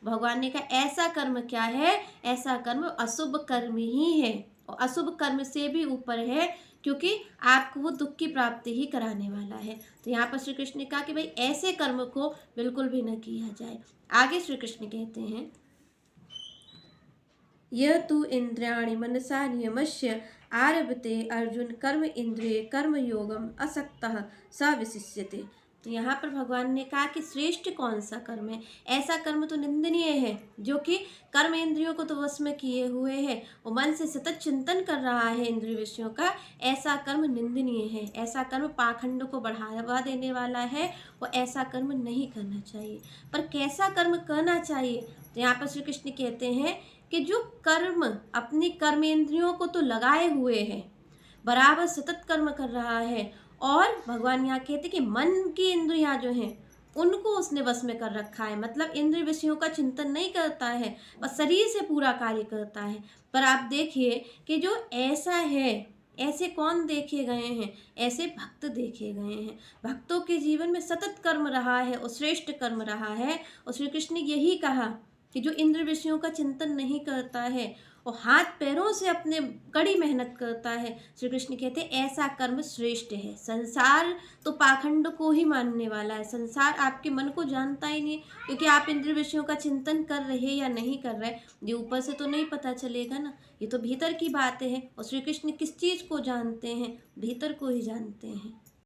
भगवान ने कहा ऐसा कर्म क्या है, ऐसा कर्म अशुभ कर्म ही है, और अशुभ कर्म से भी ऊपर है, क्योंकि आपको वो दुख की प्राप्ति ही कराने वाला है। तो यहाँ पर श्री कृष्ण ने कहा कि भाई ऐसे कर्म को बिल्कुल भी न किया जाए। आगे श्री कृष्ण कहते हैं, यह तु इंद्रियाणि मनसा नियमस्य आरभते अर्जुन कर्म इंद्रिय कर्म योगम असक्तः स विशिष्यते। तो यहाँ पर भगवान ने कहा कि श्रेष्ठ कौन सा कर्म है, ऐसा कर्म तो निंदनीय है जो कि कर्म इंद्रियों को तो वश में किए हुए है और मन से सतत चिंतन कर रहा है इंद्रिय विषयों का, ऐसा कर्म निंदनीय है, ऐसा कर्म पाखंड को बढ़ावा देने वाला है और ऐसा कर्म नहीं करना चाहिए। पर कैसा कर्म करना चाहिए, तो यहाँ पर श्री कृष्ण कहते हैं कि जो कर्म अपनी कर्मेंद्रियों को तो लगाए हुए है, बराबर सतत कर्म कर रहा है, और भगवान यहाँ कहते कि मन की इंद्रियां जो हैं उनको उसने वश में कर रखा है, मतलब इंद्रिय विषयों का चिंतन नहीं करता है, बस शरीर से पूरा कार्य करता है। पर आप देखिए कि जो ऐसा है, ऐसे कौन देखे गए हैं, ऐसे भक्त देखे गए हैं। भक्तों के जीवन में सतत कर्म रहा है और श्रेष्ठ कर्म रहा है, और श्री कृष्ण ने यही कहा कि जो इंद्र विषयों का चिंतन नहीं करता है और हाथ पैरों से अपने कड़ी मेहनत करता है, श्री कृष्ण कहते हैं ऐसा कर्म श्रेष्ठ है। संसार तो पाखंड को ही मानने वाला है, संसार आपके मन को जानता ही नहीं, क्योंकि आप इंद्र विषयों का चिंतन कर रहे या नहीं कर रहे, ये ऊपर से तो नहीं पता चलेगा ना, ये तो भीतर की बातें हैं। और श्री कृष्ण किस चीज़ को जानते हैं, भीतर को ही जानते हैं।